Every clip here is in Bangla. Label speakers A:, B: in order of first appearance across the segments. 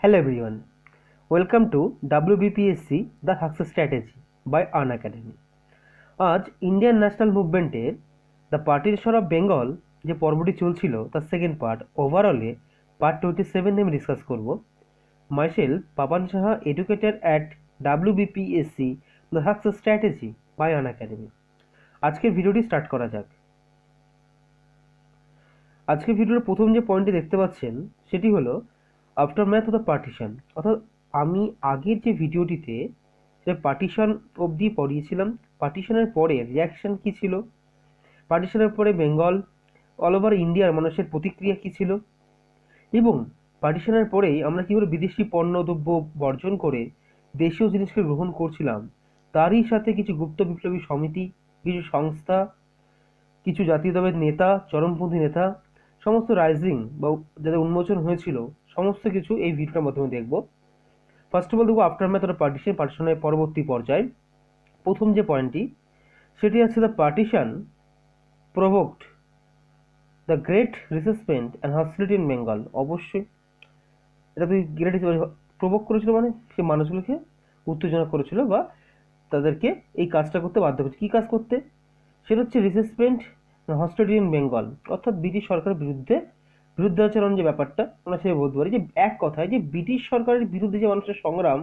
A: Hello everyone, welcome to WBPSC The Success Strategy by An Academy। আজ ইন্ডিয়ান ন্যাশনাল মুভমেন্টের দ্য পার্টিশন অফ বেঙ্গল যে পর্বটি চলছিল তার সেকেন্ড পার্ট ওভারঅলে পার্ট 27 নিয়ে আমি ডিসকাস করব। Myself Papan Saha, educated at WBPSC the success strategy by an academy. আজকের ভিডিওটি স্টার্ট করা যাক। আজকের ভিডিওর প্রথম যে পয়েন্টটি দেখতে পাচ্ছেন সেটি হলো আফটারম্যাথ অফ দ্য পার্টিশন, অর্থাৎ আমি আগের যে ভিডিওটিতে সেটা পার্টিশন অবধি পড়িয়েছিলাম। পার্টিশনের পরে রিয়াকশন কী ছিল, পার্টিশনের পরে বেঙ্গল অল ওভার ইন্ডিয়ার মানুষের প্রতিক্রিয়া কী ছিল, এবং পার্টিশনের পরেই আমরা কীভাবে বিদেশি পণ্য দ্রব্য বর্জন করে দেশীয় জিনিসকে গ্রহণ করছিলাম, তারই সাথে কিছু গুপ্ত বিপ্লবী সমিতি, কিছু সংস্থা, কিছু জাতীয়তাবাদী নেতা, চরমপন্থী নেতা, সমস্ত রাইজিং বা যাদের উন্মোচন হয়েছিল, সমস্ত কিছু এই ভিডিওটার মাধ্যমে দেখব। ফার্স্ট অফ অল দেখবো আফটারম্যাথ অফ পার্টিশন, পার্টিশনের পরবর্তী পর্যায়। প্রথম যে পয়েন্টটি সেটি আছে the partition provoked the great resentment and hostility in Bengal. অবশ্যই এটা তুই গ্রেট প্রভোক করেছিল, মানে সে মানুষগুলোকে উত্তেজনা করেছিল বা তাদেরকে এই কাজটা করতে বাধ্য করেছে। কী কাজ করতে? সেটা হচ্ছে রিসেসমেন্ট হস্টিলিটি ইন বেঙ্গল, অর্থাৎ ব্রিটিশ সরকারের বিরুদ্ধাচরণ যে ব্যাপারটা আমরা সে বলতে পারি, যে এক কথায় যে ব্রিটিশ সরকারের বিরুদ্ধে যে মানুষের সংগ্রাম,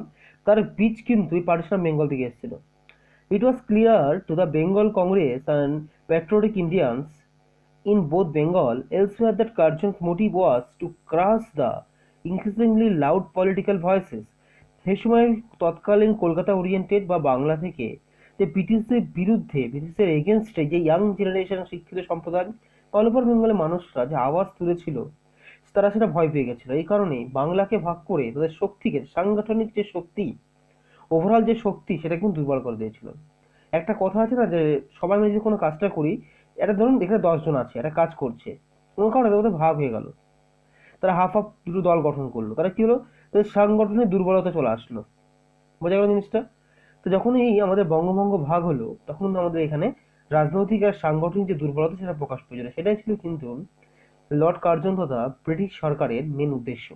A: তার বীজ কিন্তু এই পার্টিশন অফ বেঙ্গল থেকে এসেছিল। It was clear to the Bengal Congress and patriotic Indians in both Bengal elsewhere that Karjan's motive was to crush the increasingly loud political voices. সেই সময় তৎকালীন কলকাতা ওরিয়েন্টেড বা বাংলা থেকে যে ব্রিটিশদের বিরুদ্ধে, ব্রিটিশদের এগেনস্টে যে ইয়াং জেনারেশন শিক্ষিত সম্প্রদায় অল ওভার বেঙ্গলের মানুষরা যে আওয়াজ তুলেছিল, তারা সেটা ভয় পেয়ে গেছিল। এই কারণেই বাংলাকে ভাগ করে তাদের শক্তিকে, সাংগঠনিক যে শক্তি, ওভারঅল যে শক্তি, সেটা কিন্তু দুর্বল করে দিয়েছিল। একটা কথা আছে না, যে সবাই মিলে যদি কোনো কাজটা করি, এটা ধরুন এখানে 10 জন আছে, একটা কাজ করছে, কোনো কারণে তাদের ভাগ হয়ে গেল, তারা হাফ হাফ দুটো দল গঠন করলো, তারা কি হলো, তাদের সাংগঠনিক দুর্বলতা চলে আসলো। বোঝা গেল জিনিসটা? তো যখন এই আমাদের বঙ্গভঙ্গ ভাগ হলো, তখন আমাদের এখানে রাজনৈতিক আর সাংগঠনিক যে দুর্বলতা সেটা প্রকাশ পেয়েছিল। সেটাই ছিল কিন্তু লর্ড কার্জন তথা ব্রিটিশ সরকারের মেন উদ্দেশ্য।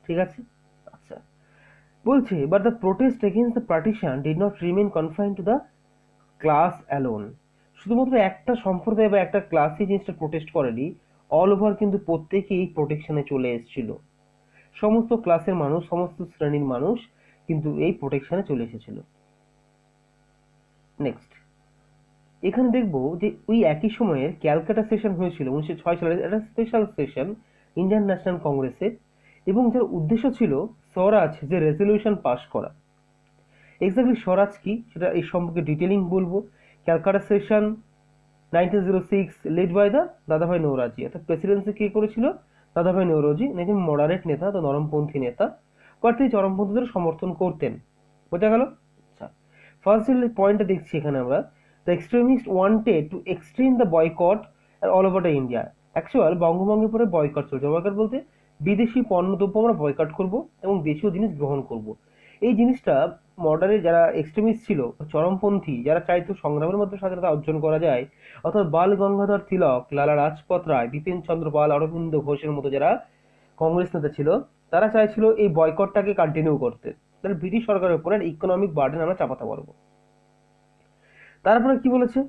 A: ঠিক আছে, আচ্ছা, বলছে but the protest against the partition did not remain confined to the class alone. শুধুমাত্র একটা সম্প্রদায় বা একটা ক্লাসই জিনিসটা প্রোটেস্ট করেনি, অল ওভার কিন্তু প্রত্যেকেই এই প্রোটেকশনে চলে এসেছিল। সমস্ত ক্লাসের মানুষ, সমস্ত শ্রেণীর মানুষ কিন্তু এই প্রোটেকশনে চলে এসেছিল। নেক্সট, এখানে দেখবো যে ওই একই সময়ের ক্যালকাটা সেশন হয়েছিল 1906 সালের, একটা স্পেশাল সেশন ইন্ডিয়ান ন্যাশনাল কংগ্রেসের, এবং যার উদ্দেশ্য ছিল স্বরাজ যে রেজলিউশন পাস করা। এক্স্যাক্টলি স্বরাজ কি সেটা এই সম্পর্কে ডিটেলিং বলবো। Calcutta session 1906 led by the Dadabhai Naoroji, অর্থাৎ প্রেসিডেন্সি কে করেছিল? দাদাভাই নৌরোজি, একজন মডারেট নেতা, তো নরমপন্থী নেতা, বাট তিনি চরমপন্থীদের সমর্থন করতেন। বোঝা গেল? আচ্ছা, ফার্স্ট যে পয়েন্টটা দেখছি এখানে আমরা, the extremist wanted to extend the boycott all over the India. Actual বঙ্গভঙ্গের পরে বয়কট চলছে। বয়কট বলতে বিদেশি পণ্যদ্রব্য আমরা বয়কট করব এবং দেশীয় জিনিস গ্রহণ করব। এই জিনিসটা মডারেট যারা এক্সট্রিমিস্ট ছিল, চরমপন্থী, যারা চাইতো সংগ্রামের মধ্যে স্বাধীনতা অর্জন করা যায়, অর্থাৎ বাল গঙ্গাধর তিলক, লালা রাজপথ রায়, বিপিন চন্দ্র পাল, অরবিন্দ ঘোষের মতো যারা কংগ্রেস নেতা ছিল, তারা চাইছিল এই বয়কটটাকে কন্টিনিউ করতে। তাহলে ব্রিটিশ সরকারের উপরে ইকোনমিক বার্ডেন আমরা চাপাতে পারবো। তারপরে কি বলেছে?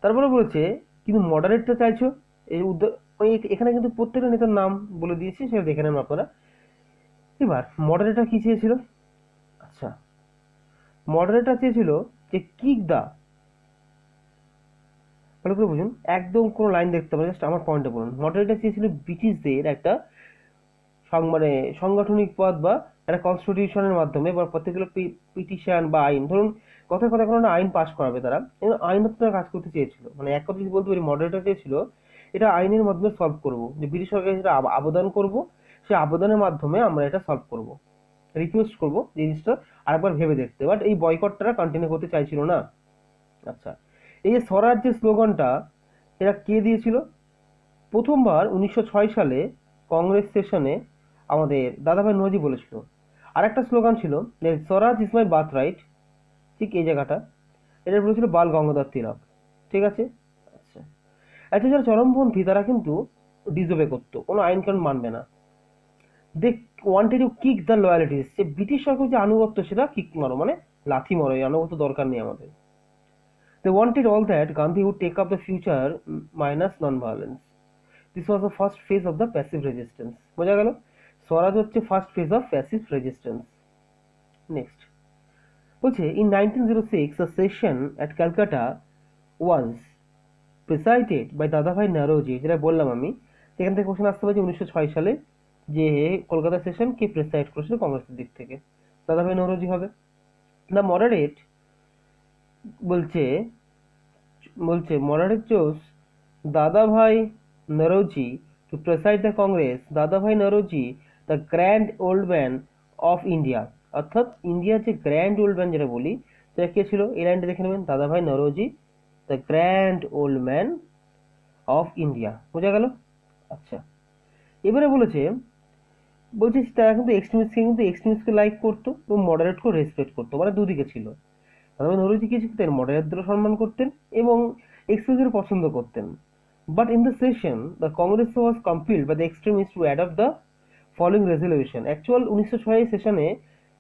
A: তারপরে বলেছে কিন্তু মডারেটটা চাইছো এই এখানে কিন্তু প্রত্যেকটা নেতার নাম বলে দিয়েছি, সেটা দেখে নেন আপনারা। এবার মডারেটর কি চেয়েছিল? আচ্ছা, মডারেটর চেয়েছিল যে কিক দা, ভালো করে বুঝুন, একদম কোনো লাইন দেখতে পারেন, জাস্ট আমার পয়েন্টে বলুন। মডারেটর চেয়েছিল ব্রিটিশদের একটা মানে সাংগঠনিক পদ বা একটা কনস্টিটিউশনের মাধ্যমে বা পার্টিকুলার পিটিশন বা আইন, ধরুন কথায় কথায় কোনো আইন পাস করাবে তারা, এবং আইনত কাজ করতে চেয়েছিল। মানে এক কথা যদি বলতে পারি, মডারেটর চেয়েছিল এটা আইনের মাধ্যমে সলভ করব, যে ব্রিটিশ সরকার সেটা আবেদন করব, সেই আবেদনের মাধ্যমে আমরা এটা সলভ করব, রিকোয়েস্ট করবো জিনিসটা আরেকবার ভেবে দেখতে। বাট এই বয়কটটা কন্টিনিউ করতে চাইছিল না। আচ্ছা, এই যে স্বরাজ যে স্লোগানটা, এটা কে দিয়েছিল? প্রথমবার 1906 সালে কংগ্রেস সেশনে আমাদের দাদাভাই নওরোজি বলেছিল। আর একটা স্লোগান ছিল স্বরাজ ইজ মাই বার্থ রাইট, ঠিক এই জায়গাটা, এটা বলেছিল বাল গঙ্গাধর তিলক। ঠিক আছে, আচ্ছা, আচ্ছা, যারা চরমপন্থী তারা কিন্তু ডিসওবে করতো, কোনো আইন কানুন মানবে না। They wanted to kick the loyalties, যে ব্রিটিশ সরকার যে আনুগত্য সেটা কিক মারো, মানে লাথি মারো, এই আনুগত্য দরকার নেই আমাদের। They wanted all that Gandhi would take up the future minus non violence. This was the first phase of the passive resistance. বোঝা গেল, স্বরাজ হচ্ছে first phase of passive resistance. Next বলছে, in 1906 the session at Calcutta was presided by Dadabhai Naoroji, যেটা বললাম আমি। সেখান থেকে কোশ্চেন আসতে পারে 1906 সালে যে কলকাতা সেশন কে প্রিসাইড করেছিল কংগ্রেসের দিক থেকে, দাদাভাই নওরোজি হবে। দ্য মডারেট বলছে বলছে moderate chose Dadabhai Naoroji to preside the Congress, Dadabhai Naoroji the grand old man of India. অর্থাৎ ইন্ডিয়ার যে গ্র্যান্ড ওল্ড ম্যান যেটা বলি, সেটা কে ছিল, এই লাইনটা দেখে নেবেন, Dadabhai Naoroji the grand old man of India. বোঝা গেল? আচ্ছা, এবারে বলছে তারা কিন্তু এক্সট্রিমিস্টকে লাইক করতো এবং মডারেটকেও রেসপেক্ট করতো, মানে দুদিকে ছিল। দাদাভাই নওরোজি কি শিখতেন, মডারেটদেরও সম্মান করতেন এবং এক্সট্রিমিস্টদের পছন্দ করতেন। But in the session the Congress was compelled by the extremist to adopt the following resolution. Actual 1906 সেশনে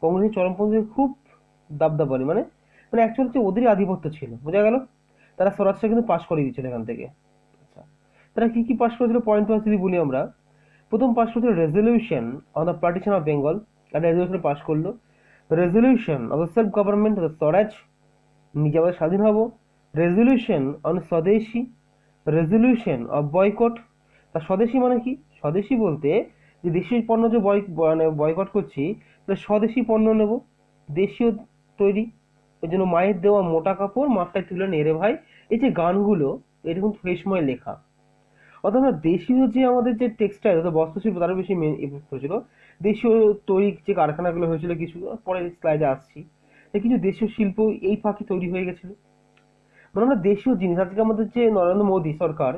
A: কংগ্রেসের চরমপন্থীদের খুব দাবদাবানি, মানে মানে অ্যাকচুয়াল হচ্ছে ওদেরই আধিপত্য ছিল। বোঝা গেল? তারা স্বরাজটা কিন্তু পাশ করিয়ে দিচ্ছিল এখান থেকে। আচ্ছা, তারা কি কি পাশ করেছিল পয়েন্ট ওয়াইজ যদি বলি আমরা, প্রথম পাশ করেছিল resolution on the partition of Bengal, একটা রেজলিউশন পাশ করলো। Resolution of the self government of the swaraj, নিজে আমাদের স্বাধীন হব। Resolution on swadeshi, resolution of boycott. তা স্বদেশী মানে কি, স্বদেশী বলতে যে দেশীয় পণ্য যে মানে বয়কট করছি, তাহলে স্বদেশী পণ্য নেব, দেশীয় তৈরি। ওই জন্য মায়ের দেওয়া মোটা কাপড় মাথায় তুলে নেড়ে ভাই, এই যে গানগুলো, এটা কিন্তু সেই সময় লেখা। অর্থাৎ আমরা দেশীয় যে আমাদের যে টেক্সটাইল অর্থাৎ বস্ত্রশিল্প, তারও বেশি ইফেক্ট হয়েছিল। দেশীয় তৈরি যে কারখানাগুলো হয়েছিল, কিছু পরে স্লাইডে আসছি, কিছু দেশীয় শিল্প এই ফাঁকে তৈরি হয়ে গেছিল। মানে আমরা দেশীয় জিনিস, আজকে আমাদের যে নরেন্দ্র মোদী সরকার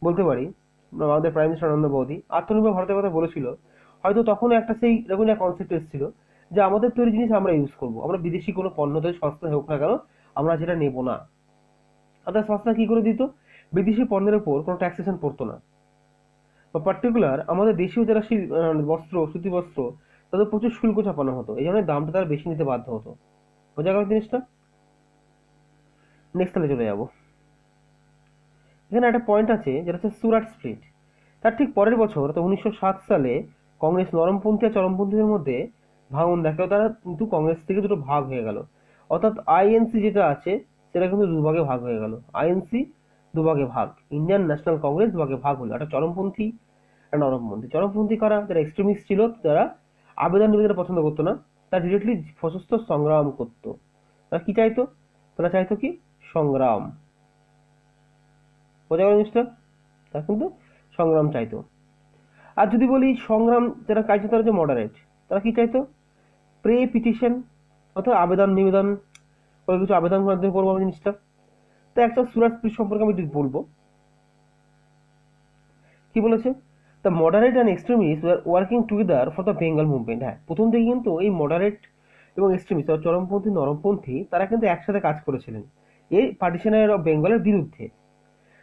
A: বলতে পারি, আমাদের প্রাইম মিনিস্টার নরেন্দ্র মোদী আত্মনির্ভর ভারতের কথা বলেছিল, হয়তো তখন একটা সেই এরকম একটা কনসেপ্ট এসেছিল যে আমাদের তৈরি জিনিস আমরা ইউজ করবো, আমরা বিদেশি কোনো পণ্য তৈরি সস্তা হোক না কেন আমরা যেটা নেবো না। অর্থাৎ সস্তা কি করে দিত, বিদেশি পণ্যের উপর কোনো ট্যাক্সেশন পড়তো না, বা পার্টিকুলার আমাদের দেশীয় যারা বস্ত্র, সুতি বস্ত্র, তাদের প্রচুর শুল্ক চাপানো হতো, এই জন্য দামটা তারা বেশি নিতে বাধ্য হতো। বোঝা গেল জিনিসটা? নেক্সট তাহলে চলে যাবো। এখানে একটা পয়েন্ট আছে যেটা হচ্ছে সুরাট স্প্লিট। তার ঠিক পরের বছর অর্থাৎ 1907 সালে কংগ্রেস নরমপন্থী আর চরমপন্থীদের মধ্যে ভাঙন দেখে, তারা কিন্তু কংগ্রেস থেকে দুটো ভাগ হয়ে গেল। অর্থাৎ আইএনসি যেটা আছে সেটা কিন্তু দুভাগে ভাগ হয়ে গেল, আইএনসি দুভাগে ভাগ, ইন্ডিয়ান ন্যাশনাল কংগ্রেস দুভাগে ভাগ হলো, একটা চরমপন্থী একটা নরমপন্থী। চরমপন্থী কারা, যারা এক্সট্রিমিস্ট ছিল, তারা আবেদন নিবেদন পছন্দ করতো না, তারা ডিরেক্টলি সশস্ত্র সংগ্রাম করতো। তারা কি চাইতো, তারা চাইতো কি সংগ্রাম। বোঝা গেল জিনিসটা? তারা কিন্তু সংগ্রাম চাইতো। আর যদি বলি সংগ্রাম যারা চাইতো, তারা যে মডারেট, তারা কি চাইতো, প্রে পিটিশন অর্থাৎ আবেদন নিবেদন করে কিছু আবেদন মাধ্যমে করবো আমি জিনিসটা। তো একটা সুরাট স্প্লিট সম্পর্কে আমি বলবো। কি বলেছে, the moderate and extremist were working together for the Bengal movement. হ্যাঁ, প্রথম থেকে কিন্তু এই মডারেট এবং এক্সট্রিমিস্ট চরমপন্থী নরমপন্থী তারা কিন্তু একসাথে কাজ করেছিলেন এই পার্টিশনের অফ বেঙ্গলের বিরুদ্ধে।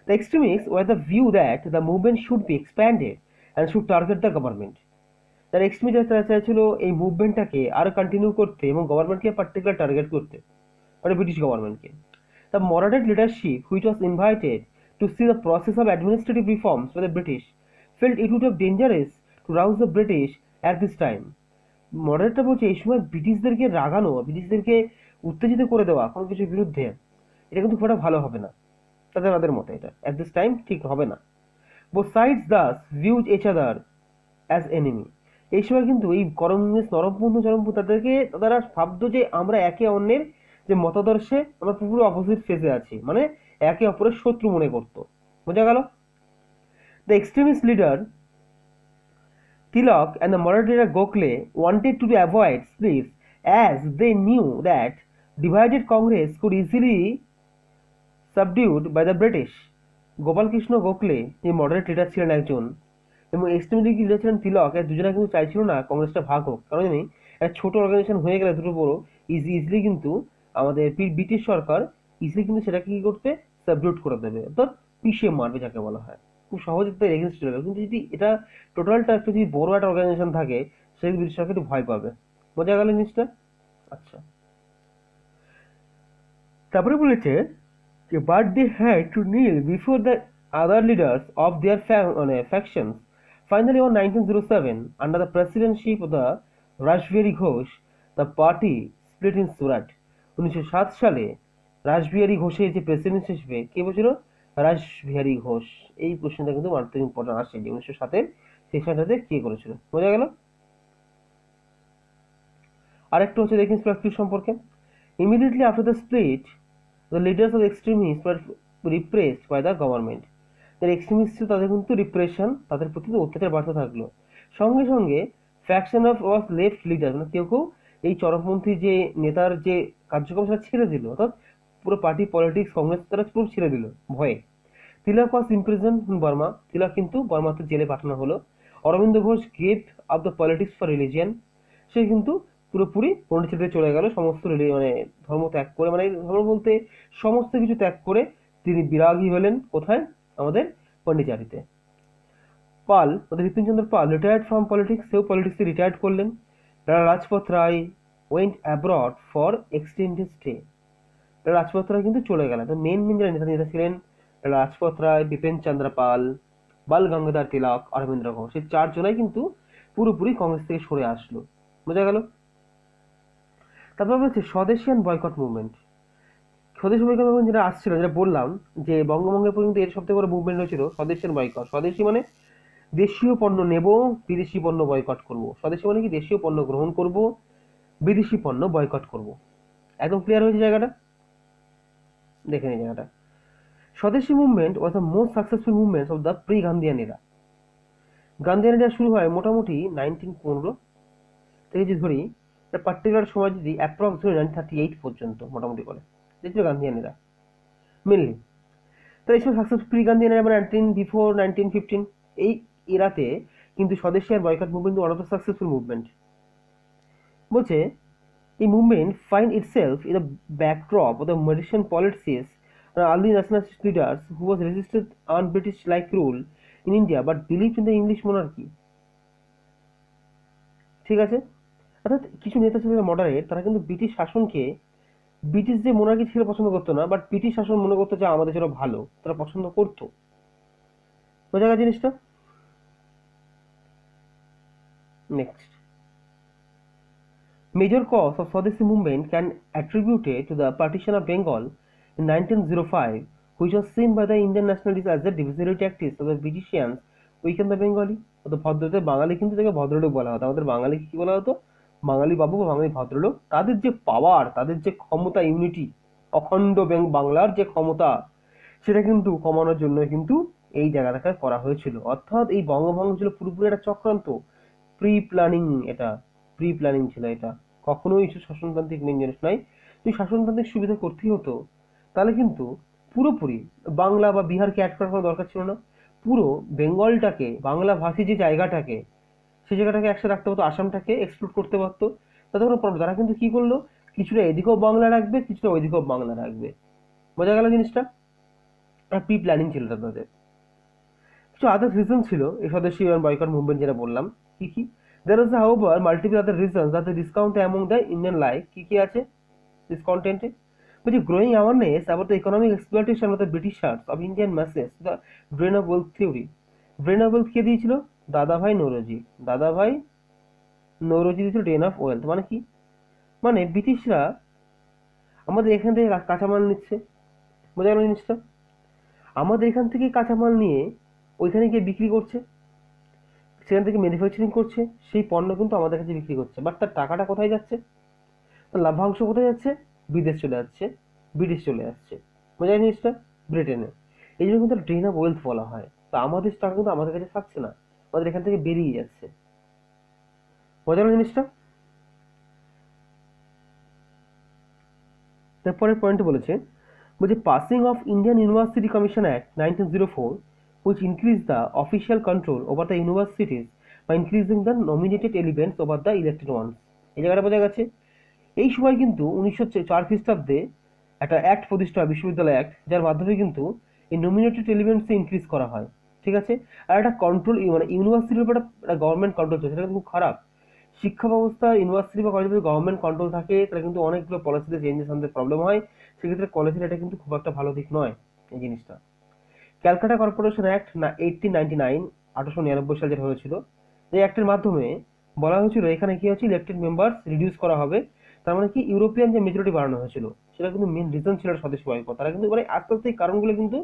A: The extremists were the view that the movement should be expanded and should target the government. তারা এক্সট্রিমিস্ট তারা চাইছিল এই মুভমেন্টটাকে আরো কন্টিনিউ করতে এবং গভর্নমেন্টকে পার্টিকুলার টার্গেট করতে, মানে ব্রিটিশ গভর্নমেন্টকে। The moderate leadership which was invited to see the process of administrative reforms by the British felt it would be dangerous to rouse the British at this time. মডারেটটা বলছে এই সময় ব্রিটিশদেরকে রাগানো, ব্রিটিশদেরকে উত্তেজিত করে দেওয়া কোনো কিছুর বিরুদ্ধে, এটা কিন্তু খুব একটা ভালো হবে না তাদের মতে, এটা at this time ঠিক হবে না। Both sides thus viewed each other as enemy. এই সময় কিন্তু এই কমিউনিস্ট নরমপন্থী চরমপন্থী তাদেরকে তারা ভাবতো যে আমরা একে অন্যের যে মতাদর্শে আমরা পুরো অপোজিট ফেজে আছি, মানে একে অপরের শত্রু মনে করতো। বোঝা গেল? The extremist leader Tilak and the moderate leader Gokhale wanted to avoid splits as they knew that divided Congress could easily subdued by the British. Gopal Krishna Gokhale যে মডারেট লিডার ছিলেন একজন এবং এক্সট্রিমিস্ট লিডার ছিলেন তিলক, এর দুজনে কিন্তু চাইছিল না কংগ্রেসটা ভাগ হোক, কারণ জানি একটা ছোট অর্গানাইজেশন হয়ে গেলে দুটো বড় ইজিলি কিন্তু আমাদের ব্রিটিশ সরকার ইজিলি কিন্তু সেটাকে কি করতে সাবডিউট করে দেবে, অর্থাৎ পিছিয়ে মারবে যাকে বলা হয়। খুব সহজে তাদের এগেনস্ট চলে যাবে। কিন্তু যদি এটা টোটালটা একটু যদি বড় একটা অর্গানাইজেশন থাকে, সেই ব্রিটিশ সরকার একটু ভয় পাবে। বোঝা গেল জিনিসটা? আচ্ছা, তারপরে বলেছে যে but they had to kneel before the other leaders of their factions. Finally on 1907 under the presidentship of the Rashbehari Ghosh the party split in Surat. 1907 সালে রাসবিহারী ঘোষের যে প্রেসিডেন্ট হিসেবে কে বলছিল? রাসবিহারী ঘোষ। এই প্রশ্নটা কিন্তু মারাত্মক ইম্পর্টেন্ট আসে যে 1907-এর সেশনটাতে কে করেছিল। বোঝা গেল? আরেকটু হচ্ছে দেখি স্প্লিট সম্পর্কে। Immediately after the split the leaders of the extremists were repressed by the government. যারা এক্সট্রিমিস্ট ছিল তাদের কিন্তু রিপ্রেশন, তাদের প্রতি অত্যাচার বাড়তে থাকলো। সঙ্গে সঙ্গে faction of was left leader, মানে কেউ কেউ এই চরমপন্থী যে নেতার যে কার্যক্রম সেটা ছেড়ে দিল, অর্থাৎ পুরো পার্টি পলিটিক্স কংগ্রেস তারা পুরো ছেড়ে দিল ভয়ে। Tilak was imprison in Burma, Tilak কিন্তু বার্মাতে জেলে পাঠানো হলো। Aurobindo Ghosh gave up the politics for religion, সে কিন্তু পুরোপুরি পন্ডিচেরিতে চলে গেল, সমস্ত মানে ধর্ম ত্যাগ করে, মানে ধর্ম বলতে সমস্ত কিছু ত্যাগ করে তিনি বিরাগী হলেন কোথায়? আমাদের পন্ডিচারিতে। Pal, Bipinchandra Pal retired from politics, সেও পলিটিক্সে রিটায়ার্ড করলেন। Rajpath Rai went abroad for extended stay, Rajpath Rai কিন্তু চলে গেলেন। তো মেন যারা নেতা ছিলেন রাজপথ রায়, বিপিন চন্দ্র পাল, বাল গঙ্গাধর তিলক, অরবিন্দ ঘোষ, এই চারজনাই কিন্তু পুরোপুরি কংগ্রেস থেকে সরে আসলো। বোঝা গেল? তারপর বলছে স্বদেশিয়ান বয়কট মুভমেন্ট। স্বদেশী বয়কট মুভমেন্ট যেটা আসছিল, যেটা বললাম যে বঙ্গভঙ্গের পর্যন্ত এর সবথেকে বড় মুভমেন্ট হয়েছিল স্বদেশিয়ান বয়কট। স্বদেশী মানে দেশীয় পণ্য নেব, বিদেশি পণ্য বয়কট করব। স্বদেশী মানে কি? দেশীয় পণ্য গ্রহণ করব, বিদেশি পণ্য বয়কট করব। একদম ক্লিয়ার হয়েছে জায়গাটা? দেখে নিই জায়গাটা। Swadeshi movement was the most successful movement of the pre Gandhian era. Gandhian এরা শুরু হয় মোটামুটি 1915 থেকে, যদি ধরি পার্টিকুলার সময় যদি অ্যাপ্রক্স ধরি 1938 পর্যন্ত মোটামুটি করে দেখছিল গান্ধিয়ানেরা মেনলি। তো এই সময় সাকসেস প্রি গান্ধিয়ানেরা মানে 1915 এই এরাতে কিন্তু স্বদেশী আর boycott movement one of the successful movement. বলছে এই movement find itself in the backdrop of the mendicant politics early nationalist leaders who was resisted un-British like rule in India but believed in the English monarchy. ঠিক আছে? অর্থাৎ কিছু নেতা ছিল মডারেট, তারা কিন্তু ব্রিটিশ শাসনকে, ব্রিটিশ যে মোনার্কি ছিল পছন্দ করতো না, বাট ব্রিটিশ শাসন মনে করতো যে আমাদের জন্য ভালো, তারা পছন্দ করতো। বোঝা গেল জিনিসটা? Next, major cause of swadeshi movement can attributed to the partition of Bengal in 1905, which was seen by the Indian nationalists as a divisory tactics of the Britishans weaken the Bengali. তো ভদ্রদের বাঙালি কিন্তু তাকে ভদ্রলোক বলা হতো, আমাদের বাঙালি কি বলা হতো? বাঙালি বাবু বা বাঙালি ভদ্রলোক। তাদের যে পাওয়ার, তাদের যে ক্ষমতা, ইউনিটি, অখণ্ড বাংলার যে ক্ষমতা, সেটা কিন্তু কমানোর জন্য কিন্তু এই জায়গাটাকে করা হয়েছিল। অর্থাৎ এই বঙ্গভঙ্গ ছিল পুরোপুরি একটা চক্রান্ত, প্রি প্ল্যানিং। এটা প্রি প্ল্যানিং ছিল, এটা কখনোই শাসনতান্ত্রিক জিনিস নয়। যদি শাসনতান্ত্রিক সুবিধা করতেই হতো তাহলে কিন্তু পুরোপুরি বাংলা বা বিহারকে অ্যাড করার কোনো দরকার ছিল না। পুরো বেঙ্গলটাকে, বাংলা ভাষী যে জায়গাটাকে, সেই জায়গাটাকে একসাথে রাখতে হতো, আসামটাকে এক্সক্লুড করতে পারতো, তাতে কোনো প্রবলেম। তারা কিন্তু কি করলো, কিছুটা এদিকেও বাংলা রাখবে, কিছুটা ওইদিকেও বাংলা রাখবে। বোঝা গেল জিনিসটা? আর প্রি প্ল্যানিং ছিল তাদের। কিছু আদার রিজন ছিল এই স্বদেশী বয়কট মুভমেন্ট যেটা বললাম। কি কি? there was however multiple other reasons that the discount among the Indian life। কি কি আছে ডিসকন্টেন্টে? With the growing awareness about the economic exploitation of the Britishers of Indian masses, the drain of wealth theory. drain of wealth কে দিয়েছিল? দাদাভাই নৌরোজি। দাদাভাই নৌরোজি দিয়েছিল ড্রেন অফ ওয়েলথ। মানে কি? মানে ব্রিটিশরা আমাদের এখান থেকে কাঁচামাল নিচ্ছে। বোঝা গেল জিনিসটা? আমাদের এখান থেকে কাঁচামাল নিয়ে ওইখানে গিয়ে বিক্রি করছে, সেখান থেকে ম্যানুফ্যাকচারিং করছে, সেই পণ্য কিন্তু আমাদের কাছে বিক্রি করছে। বাট তার টাকাটা কোথায় যাচ্ছে? তার লাভ্যাংশ কোথায় যাচ্ছে? বিদেশ চলে যাচ্ছে, ব্রিটিশ চলে যাচ্ছে। বোঝা যায় জিনিসটা? ব্রিটেনে। এই জন্য কিন্তু ড্রেন অফ ওয়েলথ বলা হয়। তো আমাদের টাকা কিন্তু আমাদের কাছে থাকছে না, আমাদের এখান থেকে বেরিয়ে যাচ্ছে। বোঝা গেল জিনিসটা? তারপরের পয়েন্টে বলেছে passing of Indian university commission act 1904, which increased the official control over the universities by increasing the nominated elements over the elected ones। এই জায়গাটা বোঝা গেছে? এই সময় কিন্তু 1904 খ্রিস্টাব্দে একটা অ্যাক্ট প্রতিষ্ঠা হয়, বিশ্ববিদ্যালয় অ্যাক্ট, যার মাধ্যমে কিন্তু এই নমিনেটেড এলিমেন্টস ইনক্রিজ করা হয়। ঠিক আছে। আর একটা কন্ট্রোল মানে ইউনিভার্সিটির উপর একটা গভর্নমেন্ট কন্ট্রোল চলছে, সেটা কিন্তু খুব খারাপ। শিক্ষা ব্যবস্থা ইউনিভার্সিটি বা কলেজে যদি গভর্নমেন্ট কন্ট্রোল থাকে তাহলে কিন্তু অনেকগুলো পলিসিতে চেঞ্জেস আনতে প্রবলেম হয়, সেক্ষেত্রে কলেজের এটা কিন্তু খুব একটা ভালো দিক নয় এই জিনিসটা। ক্যালকাটা কর্পোরেশন অ্যাক্ট না 1899, 1899 সাল যেটা হয়েছিল, এই অ্যাক্টের মাধ্যমে বলা হয়েছিল এখানে কি হচ্ছে ইলেক্টেড মেম্বার্স রিডিউস করা হবে। তার মানে কি ইউরোপিয়ান যে মেজরিটি বাড়ানো হয়েছিল সেটা কিন্তু মেন রিজন ছিল স্বদেশী বয়কট। তারা কিন্তু মানে আস্তে আস্তে এই কারণগুলো কিন্তু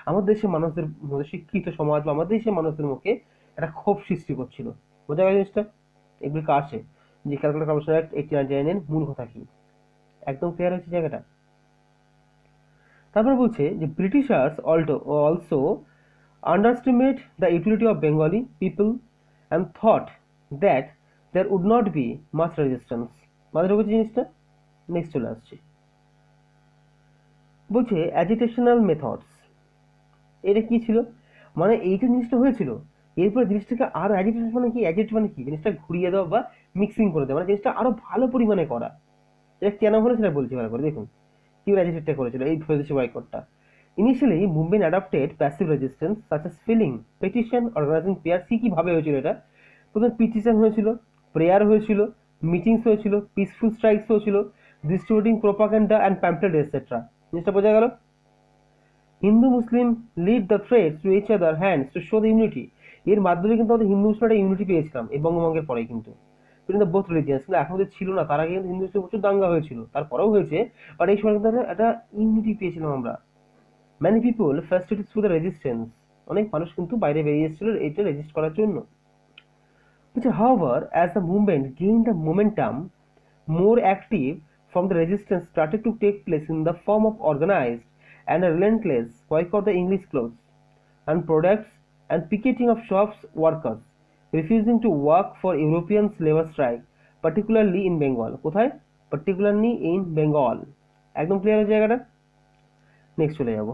A: আমাদের দেশের মানুষদের মধ্যে, শিক্ষিত সমাজ বা আমাদের দেশের মানুষদের মুখে একটা ক্ষোভ সৃষ্টি করছিল। বোঝা গেল জিনিসটা? এগুলো আসে যে ক্যালকাটা কর্পোরেশন অ্যাক্ট 1899 এর মূল কথা কি, একদম ক্লিয়ার হয়েছে জায়গাটা। তারপর বলছে যে ব্রিটিশার্স also underestimate the utility of Bengali people and thought that there would not be much resistance. মাথায় ঢুকেছে জিনিসটা? নেক্সট চলে আসছে, বলছে অ্যাজিটেশনাল মেথডস। এটা কি ছিল? মানে এই যে জিনিসটা হয়েছিল এরপরে জিনিসটাকে আরো অ্যাজিটেশন মানে কি, অ্যাজিট মানে কি, জিনিসটা ঘুরিয়ে দেওয়া বা মিক্সিং করে দেওয়া, মানে জিনিসটা আরো ভালো পরিমাণে করা। এটা কেন হলো সেটা বলছি ভালো করে দেখুন। কি অ্যাজিটেটটা করেছিল এই স্বদেশী বয়কটটা? Initially, movement adopted passive resistance such as filling, petition, organizing prayers. কিভাবে হয়েছিল এটা? প্রথমে পিটিশন হয়েছিল, প্রেয়ার হয়েছিল, মিটিংস হয়েছিল, পিসফুল স্ট্রাইকস হয়েছিল, distributing propaganda and pamphlet etcetera. জিনিসটা বোঝা গেল? Hindu Muslim lead the threads to each other hands to show the unity. এর মাধ্যমে কিন্তু আমাদের হিন্দু মুসলিম একটা ইউনিটি পেয়েছিলাম এই বঙ্গভঙ্গের পরে কিন্তু বোথ রিলিজিয়ান্স। কিন্তু এখন যে ছিল না, তার আগে কিন্তু হিন্দু মুসলিম প্রচুর দাঙ্গা হয়েছিল, তারপরেও হয়েছে, বাট এই সময় কিন্তু একটা ইউনিটি পেয়েছিলাম আমরা। Many people frustrated through the resistance. অনেক মানুষ কিন্তু বাইরে বেরিয়ে এসেছিল এটা রেজিস্ট করার জন্য। Which, however, as the movement gained the momentum, more active from the resistance started to take place in the form of organized and a relentless boycott the English clothes and products and picketing of shops workers, refusing to work for European labor strike, particularly in Bengal. কোথায়? Particularly in Bengal. একদম ক্লিয়ার হয়ে জায়গাটা? নেক্সট চলে যাব।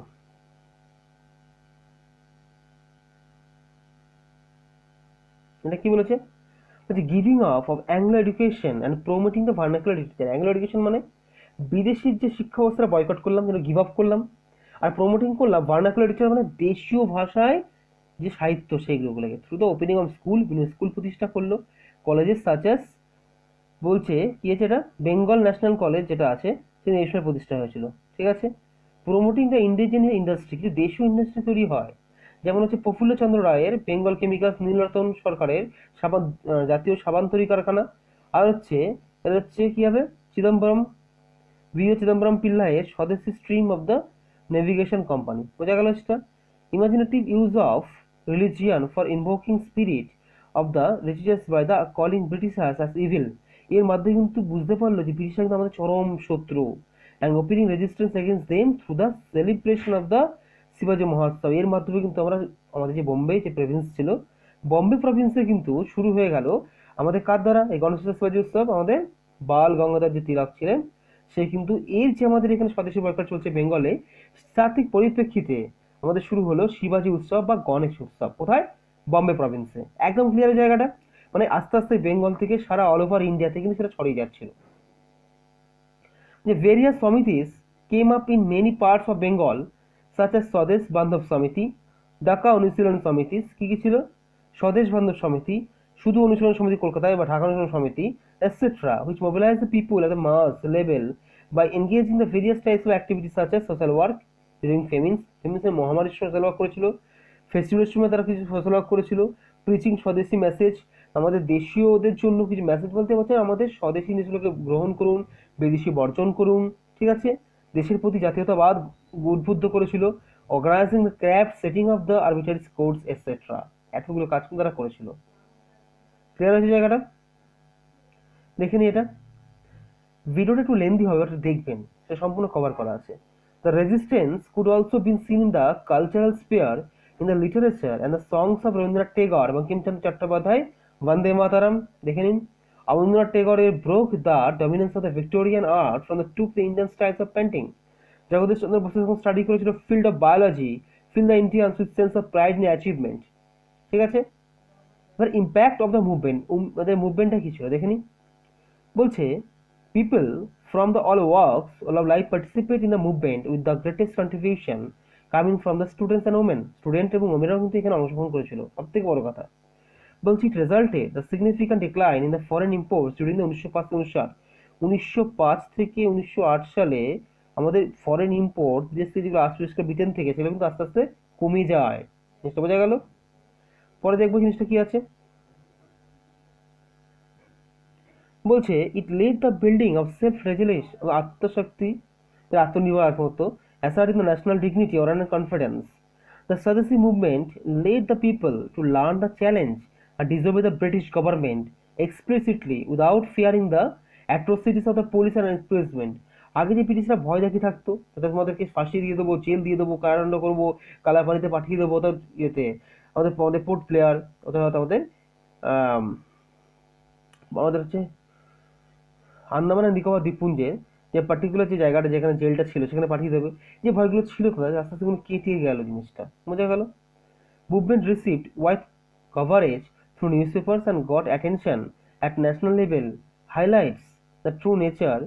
A: এটা কি বলেছে? Giving up of Anglo education and promoting the vernacular literature. Anglo education মানে বিদেশির যে শিক্ষা ব্যবস্থা বয়কট করলাম, যেন গিভ আপ করলাম, আর প্রমোটিং করলাম ভার্নাকুলার লিটারেচার মানে দেশীয় ভাষায় যে সাহিত্য সেইগুলোকে। Through the opening of school, school প্রতিষ্ঠা করলো, কলেজেস সাচেস, বলছে কি আছে এটা বেঙ্গল ন্যাশনাল কলেজ যেটা আছে সেটা এই সময় প্রতিষ্ঠা হয়েছিল। ঠিক আছে। প্রমোটিং দ্য ইন্ডিজিনিয়াস ইন্ডাস্ট্রি, কিছু দেশীয় ইন্ডাস্ট্রি তৈরি হয়, যেমন হচ্ছে প্রফুল্লচন্দ্র রায়ের বেঙ্গল কেমিক্যালস, নীলরতন সরকারের সাবান, জাতীয় সাবান তৈরি কারখানা, আর হচ্ছে এটা হচ্ছে কি হবে চিদম্বরম, চিদম্বরম পিল্লাইয়ের swadeshi stream of the navigation company. বোঝা গেল সেটা? Imaginative use of religion for invoking spirit of the religious by the calling Britishers as evil. এর মাধ্যমে কিন্তু বুঝতে পারলো যে ব্রিটিশরা কিন্তু আমাদের চরম শত্রু, and opening resistance against them through the celebration of the শিবাজি মহোৎসব। এর মাধ্যমে কিন্তু আমরা আমাদের যে বোম্বে যে প্রভিন্স ছিল, বম্বে প্রভিন্সে কিন্তু শুরু হয়ে গেল আমাদের কার দ্বারা এই গণেশ শিবাজি উৎসব, আমাদের বাল গঙ্গাধর যে তিলক ছিলেন সে কিন্তু এর যে আমাদের এখানে স্বদেশী বয়কট চলছে বেঙ্গলে, তার ঠিক পরিপ্রেক্ষিতে আমাদের শুরু হলো শিবাজি উৎসব বা গণেশ উৎসব। কোথায়? বম্বে প্রভিন্সে। একদম ক্লিয়ার জায়গাটা? মানে আস্তে আস্তে বেঙ্গল থেকে সারা অল ওভার ইন্ডিয়াতে কিন্তু সেটা ছড়িয়ে যাচ্ছিল। যে various samitis came up in many parts of Bengal such as Swadesh Bandhab সমিতি, ঢাকা অনুশীলন সমিতিস। কি কি ছিল? স্বদেশ বান্ধব সমিতি, শুধু অনুশীলন সমিতি কলকাতায় বা ঢাকা অনুশীলন সমিতি, etcetera, which mobilize the people at the mass level by engaging the various types of activities such as social work during famines, famines মহামারীর সময় সোশ্যাল ওয়ার্ক করেছিল, ফেস্টিভ্যালের সময় তারা কিছু সোশ্যাল ওয়ার্ক করেছিল, প্রিচিং স্বদেশি মেসেজ, আমাদের দেশীয় ওদের জন্য কিছু মেসেজ বলতে পারছেন আমাদের স্বদেশী জিনিসগুলোকে গ্রহণ করুন, বিদেশি বর্জন করুন। ঠিক আছে। দেশের প্রতি জাতীয়তাবাদ উদ্বুদ্ধ করেছিল, organising the craft, setting of the arbitrary codes etcetera. এতগুলো কাজ তারা করেছিল। ক্লিয়ার হয়েছে জায়গাটা? দেখে নি এটা? ভিডিওটা একটু লেন্দি হবে, একটু দেখবেন, সেটা সম্পূর্ণ কভার করা আছে। The resistance could also been seen in the cultural sphere, in the literature and the songs of Rabindranath Tagore, Bankimchandra Chattopadhyay, Bande Mataram. দেখে নিন। Rabindranath Tagore broke the dominance of the Victorian art from the took the Indian styles of painting. Jagadish Chandra Basu যখন স্টাডি করেছিল field of biology, fill the Indians with sense of pride in achievement. ঠিক আছে। এবার ইম্প্যাক্ট অফ দ্য মুভমেন্ট, ওদের মুভমেন্টটা কি ছিল দেখে নিন। বলছে people from the all walks of life participate in the movement with the greatest contribution coming from the students and women, student এবং ওমেনরাও কিন্তু এখানে অংশগ্রহণ করেছিল, সব থেকে বড় কথা। বলছি it resulted the significant decline in the foreign imports during the 1905 থেকে 1908 সালে আমাদের ফরেন ইম্পোর্ট বিদেশ থেকে যেগুলো আসছে, বিশেষ করে ব্রিটেন থেকে, সেগুলো কিন্তু আস্তে আস্তে কমে যায়। জিনিসটা বোঝা গেল? পরে দেখবো জিনিসটা কি আছে। বলছে it led the building of self resolution, আত্মশক্তি, আত্মনির্ভর আত্মহত্য, asserting the national dignity or confidence. The Swadesi movement led the people to learn the challenge and disobey the British government explicitly without fearing the atrocities of the police and imprisonment. আগে যে ব্রিটিশরা ভয় দেখিয়ে থাকতো, তাদের তোমাদেরকে ফাঁসি দিয়ে দেবো, জেল দিয়ে দেবো, কারাদণ্ড করবো, কালাপানিতে পাঠিয়ে দেবো, অর্থাৎ ইয়েতে আমাদের পোর্ট প্লেয়ার, অর্থাৎ আমাদের আমাদের হচ্ছে আন্দামান এন্ড নিকোবর দ্বীপপুঞ্জে যে পার্টিকুলার যে জায়গাটা যেখানে জেলটা ছিল সেখানে পাঠিয়ে দেবে, যে ভয়গুলো ছিল কোথায়, আস্তে আস্তে কোনো কেটে গেল জিনিসটা, বোঝা গেল? Movement received wide coverage through news papers and got attention at national level, highlights the true nature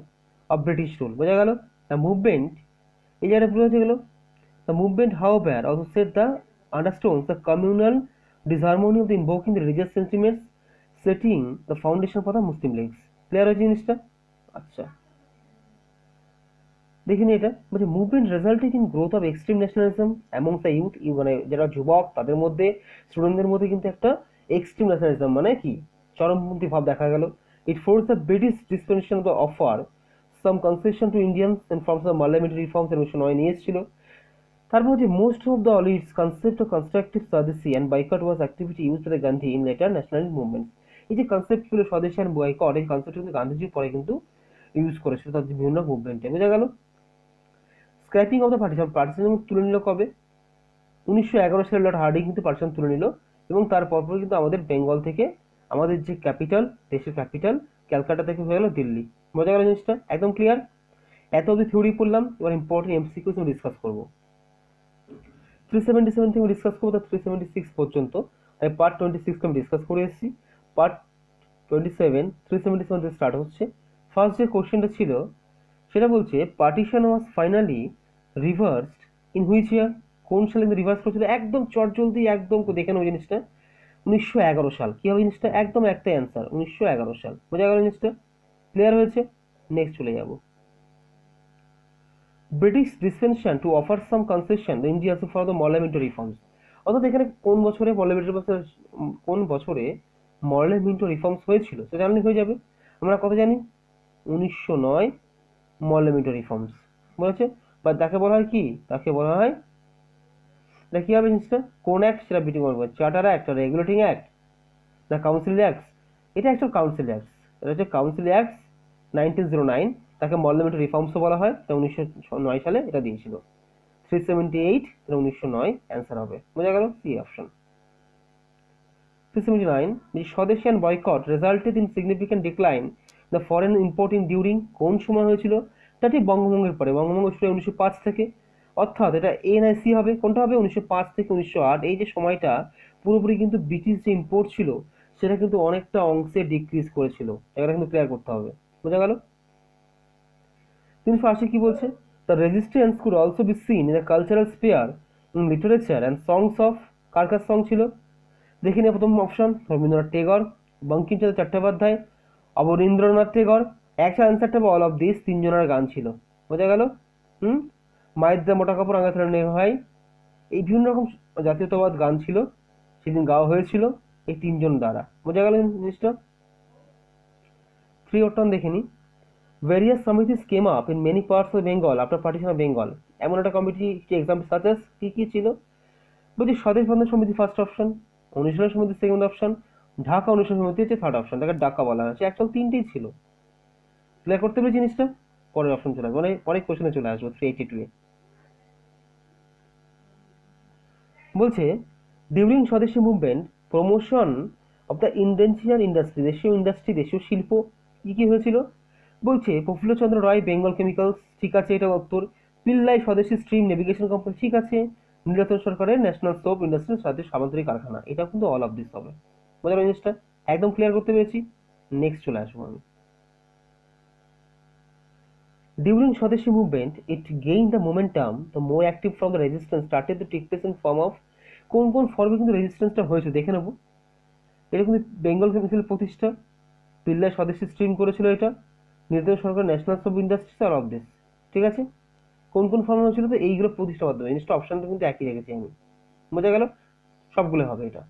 A: of British rule, বোঝা গেল? দ্য মুভমেন্ট, এই জায়গাটা পুরো হয়ে গেল। The movement however also set the understones the communal disharmony of the invoking the religious sentiments, setting the foundation for the Muslim leagues. Clear হয়েছে জিনিসটা? আচ্ছা, দেখিনি এটা। বলছে movement resulted in growth of extreme nationalism amongst the youth, মানে যারা যুবক তাদের মধ্যে, স্টুডেন্টদের মধ্যে কিন্তু একটা এক্সট্রিম ন্যাশনালিজম মানে কি চরমপন্থী ভাব দেখা গেল। It force the British dispensation of the offer some concession to Indians and forms the parliamentary reforms এর 1909 নিয়ে এসেছিল। তারপর হচ্ছে most of the all its concept of constructive swadeshi and boycott was activity use by the Gandhi in later national movement. এই যে কনসেপ্টগুলো স্বদেশী অ্যান্ড বয়কট, এই কনসেপ্ট কিন্তু গান্ধীজি পরে কিন্তু ইউজ করেছিল তাদের বিভিন্ন মুভমেন্টে, বোঝা গেল? Scraping of the partition, partition তুলে নিল কবে? 1911 সালে লর্ড হার্ডিং কিন্তু পার্টিশন তুলে নিল, এবং তারপর কিন্তু আমাদের বেঙ্গল থেকে আমাদের যে ক্যাপিটাল, দেশের ক্যাপিটাল ক্যালকাটা থেকে হয়ে গেল দিল্লি, বোঝা গেল জিনিসটা? একদম ক্লিয়ার? এত অবধি থিওরি পড়লাম, এবার ইম্পর্টেন্ট এমসিকিউস আমি ডিসকাস করবো। 377 থেকে ডিসকাস করবো 376 পর্যন্ত, আমি পার্ট 26 আমি ডিসকাস করে এসেছি। পার্ট 27 377 থেকে স্টার্ট হচ্ছে। ফার্স্ট যে কোশ্চেনটা ছিল সেটা বলছে partition was finally reversed in which year, কোন সালে কিন্তু রিভার্স করেছিল? একদম চটজলদি একদম দেখে নেবো জিনিসটা। 1911 সাল। কি হবে জিনিসটা? একদম একটাই অ্যান্সার, 1911 সাল, বোঝা গেল জিনিসটা? ক্লিয়ার হয়েছে? নেক্সট চলে যাব। British dispensation to offer some concession the India for the parliamentary reforms, অর্থাৎ এখানে কোন বছরে পার্লামেন্টারি রিফর্মস হয়েছিল সেটা জানলে হয়ে যাবে। আমরা কত জানি? 1909 পার্লামেন্টারি রিফর্মস বলেছে, বা তাকে বলা হয় কি, তাকে বলা হয়, এটা কি হবে জিনিসটা? কোন অ্যাক্ট সেটা বিটিং করবে, charter act, regulating act, the council act, এটা একটা কাউন্সিল অ্যাক্ট, এটা হচ্ছে কাউন্সিল অ্যাক্ট 1909, তাকে পার্লামেন্টারি রিফর্মসও বলা হয়, এটা 1909 সালে এটা দিয়েছিল। 378 এটা 1909 অ্যান্সার হবে, বোঝা গেল? C option. 379 the swadeshi and boycott resulted in significant decline the foreign importing during, কোন সময় হয়েছিল? এটা ঠিক বঙ্গভঙ্গের পরে, বঙ্গভঙ্গ ছিল 1905 থেকে, অর্থাৎ এটা এ না সি হবে, কোনটা হবে? 1905 থেকে 1908, এই যে সময়টা পুরোপুরি কিন্তু ব্রিটিশ যে ইম্পোর্ট ছিল সেটা কিন্তু অনেকটা অংশে ডিক্রিজ করেছিল, এটা কিন্তু ক্লিয়ার করতে হবে, বোঝা গেল? 380 কি বলছে? The resistance could also be seen in the cultural spare, in literature and songs of, car car song ছিল? দেখে নিয়ে প্রথম অপশন রবীন্দ্রনাথ টেগর, বঙ্কিমচন্দ্র চট্টোপাধ্যায়, অবনীন্দ্রনাথ টেগর। একটা অ্যান্সারটা অল অফ দিস, তিনজনের গান ছিল, বোঝা গেল? মায়ের দা মোটা কাপড় আঙ্গা থালা নেই ভাই, এই বিভিন্ন রকম জাতীয়তাবাদ গান ছিল, সেদিন গাওয়া হয়েছিল এই তিনজন দ্বারা, বোঝা গেল জিনিসটা? 3 অপশন দেখে নি। Various committees came up in many parts of Bengal after partition of Bengal, এমন একটা কমিটি এক্সাম্পল সাজেস কি কি ছিল? বলছি স্বদেশ বন্ধন সমিতি ফার্স্ট অপশন, অনুশীলন সমিতি সেকেন্ড অপশন, ঢাকা অনুশীলন সমিতি হচ্ছে থার্ড অপশন, তাকে ঢাকা বলা হয়েছে, অ্যাকচুয়াল তিনটেই ছিল। ক্লিয়ার করতে পেরে জিনিসটা? পরের অপশন চলে আসবে, মানে পরের কোশ্চেনে চলে আসবো 382 এ। বলছে during swadeshi movement promotion of the indigenous industry, দেশীয় ইন্ডাস্ট্রি, দেশীয় শিল্প কি কি হয়েছিল? বলছে প্রফুল্লচন্দ্র রায় বেঙ্গল কেমিক্যালস, ঠিক আছে, এটা উত্তর। পিল্লাই স্বদেশী স্ট্রিম নেভিগেশন কোম্পানি, ঠিক আছে। নীলরতন সরকারের ন্যাশনাল সোপ ইন্ডাস্ট্রি, স্বাদেশ সাবান কারখানা, এটা কিন্তু অল অফ দিস হবে, বোঝা গেল জিনিসটা? একদম ক্লিয়ার করতে পেরেছি। নেক্সট চলে আসবো আমি। During Swadeshi movement, it gained the momentum. The more active from the resistance started to take place in form of কোন ফর্মে কিন্তু রেজিস্ট্যান্সটা হয়েছে দেখে নেব। এটা কিন্তু বেঙ্গল কেমিক্যাল প্রতিষ্ঠা, পিল্লাই স্বদেশী স্ট্রিম করেছিল, এটা নির্দেশ সরকার ন্যাশনাল অফ ইন্ডাস্ট্রিজ আর অফ দিস। ঠিক আছে, কোন ফর্মে হয়েছিল? তো এইগুলো প্রতিষ্ঠার মাধ্যমে। জিনিসটা অপশনটা কিন্তু একই রেখেছি আমি, বোঝা গেল? সবগুলো হবে এটা।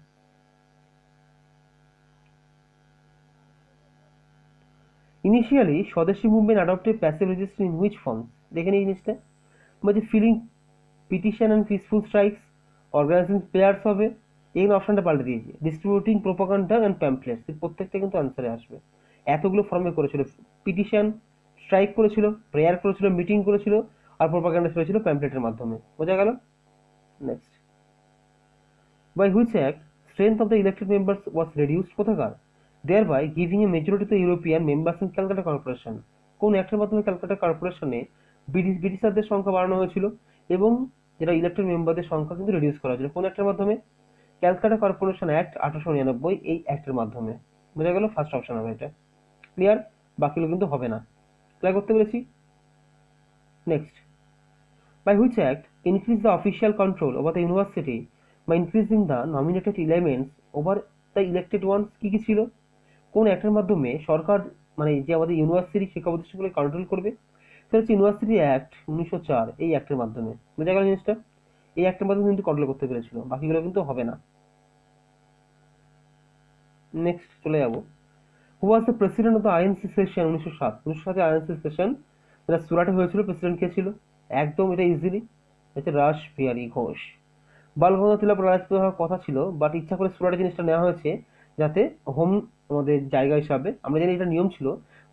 A: Initially, Swadeshi movement adopted passive resistance in which forms? দেখে নিই জিনিসটা। বলছে filing petition and peaceful strikes, organising prayers হবে, এই অপশনটা পাল্টে দিয়েছি। ডিস্ট্রিবিউটিং প্রোপাগান্ডা অ্যান্ড প্যাম্পলেটস, প্রত্যেকটা কিন্তু আনসারে আসবে। এতগুলো ফর্মে করেছিল, পিটিশন, স্ট্রাইক করেছিল, প্রেয়ার করেছিল, মিটিং করেছিল, আর প্রোপাগান্ডা চলেছিল প্যাম্পলেটের মাধ্যমে। বোঝা গেল? Next, by which act strength of the elected members was reduced, কোথাকার? thereby giving a majority to the European members in Calcutta Corporation। কোন অ্যাক্টের মাধ্যমে ক্যালকাটা কর্পোরেশনে ব্রিটিশারদের সংখ্যা বাড়ানো হয়েছিল এবং যেটা ইলেক্টেড মেম্বারদের সংখ্যা কিন্তু রিডিউস করা হয়েছিল? কোন অ্যাক্টের মাধ্যমে? ক্যালকাটা কর্পোরেশন অ্যাক্ট 1899, এই অ্যাক্টের মাধ্যমে। বোঝা গেল? ফার্স্ট অপশন হবে এটা। ক্লিয়ার? বাকিগুলো কিন্তু হবে না। ক্লিয়ার করতে পেরেছি? Next, by which act increase the official control over the university by increasing the nominated elements over the elected ones? কি কি ছিল? কোন অ্যাক্টের মাধ্যমে সরকার মানে যে আমাদের ইউনিভার্সিটি শিক্ষা প্রতিষ্ঠানগুলো কন্ট্রোল করবে? সেটা হচ্ছে ইউনিভার্সিটি অ্যাক্ট 1904, এই অ্যাক্টের মাধ্যমে। বোঝা গেল জিনিসটা? এই অ্যাক্টের মাধ্যমে কিন্তু কন্ট্রোল করতে পেরেছিল, বাকিগুলো কিন্তু হবে না। নেক্সট চলে যাবো, who was the president of the INC session 1907? 1907 INC session যেটা সুরাটে হয়েছিল, প্রেসিডেন্ট কে ছিল? একদম এটা ইজিলি হচ্ছে রাস বিহারী ঘোষ। বালগঙ্গাধর তিলক রাজত্ব হওয়ার কথা ছিল, বাট ইচ্ছা করে সুরাটে জিনিসটা নেওয়া হয়েছে যাতে হোম আমাদের জায়গা হিসাবে, আমরা জানি এটা নিয়ম ছিল,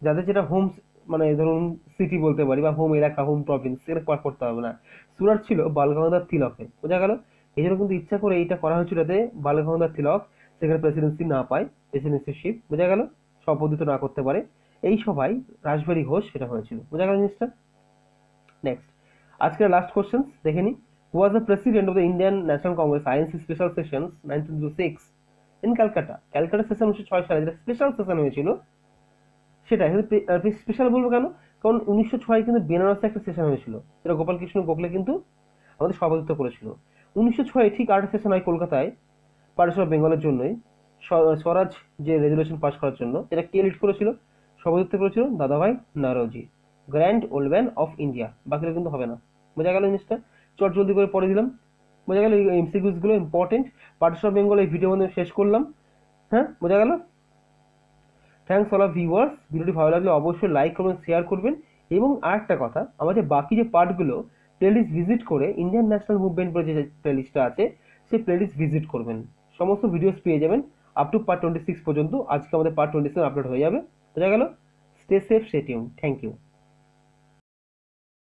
A: যাদের যেটা হোম মানে ধরুন সিটি বলতে পারি বা হোম এলাকা, হোম প্রভিন্স, সেটা করতে হবে না। সুরাট ছিল বালগঙ্গাধর তিলকের, বোঝা গেল? এই জন্য কিন্তু ইচ্ছা করে এইটা করা হয়েছিল যাতে বালগঙ্গাধর তিলক সেখানে প্রেসিডেন্সি না পায়, প্রেসিডেন্সিশিপ, বোঝা গেল? শপথিত না করতে পারে। এই সভায় রাসবিহারী ঘোষ সেটা হয়েছিল। বোঝা গেল জিনিসটা? নেক্সট, আজকের লাস্ট কোশ্চেন দেখে নি। Who was the president of the Indian national Congress INC special sessions 1906 in Calcutta? Calcutta session 1906 সালে যেটা স্পেশাল সেশন হয়েছিল, সেটা স্পেশাল বলবো কেন? কারণ 1906 কিন্তু বেনারসে একটা সেশন হয়েছিল, যেটা গোপাল কৃষ্ণ গোখলে কিন্তু আমাদের সভাপতিত্ব করেছিল। 1906 ঠিক আরেকটা সেশন হয় কলকাতায়, পার্টিশন অফ বেঙ্গলের জন্যই, স্বরাজ যে রেজুলেশন পাস করার জন্য। এটা কে লিড করেছিল? সভাপতিত্ব করেছিল Dadabhai Naoroji, grand old man of India. বাকিটা কিন্তু হবে না। বোঝা গেল জিনিসটা? চট জলদি করে পড়ে দিলাম। বোঝা গেল? এই এমসিকিউস গুলো ইম্পর্টেন্ট। পার্টিশন অফ বেঙ্গল এই ভিডিও মধ্যে শেষ করলাম। হ্যাঁ, বোঝা গেল? Thanks all of viewers. ভিডিওটি ভালো লাগলে অবশ্যই লাইক করবেন, শেয়ার করবেন। এবং আরেকটা কথা, আমাদের বাকি যে পার্টগুলো প্লেলিস্ট ভিজিট করে ইন্ডিয়ান ন্যাশনাল মুভমেন্ট বলে যে প্লেলিস্টটা আছে, সেই প্লেলিস্ট ভিজিট করবেন। সমস্ত ভিডিওস পেয়ে যাবেন আপ টু পার্ট 26 পর্যন্ত। আজকে আমাদের পার্ট 27 আপলোড হয়ে যাবে। বোঝা গেল? Stay safe, stay tuned. Thank you.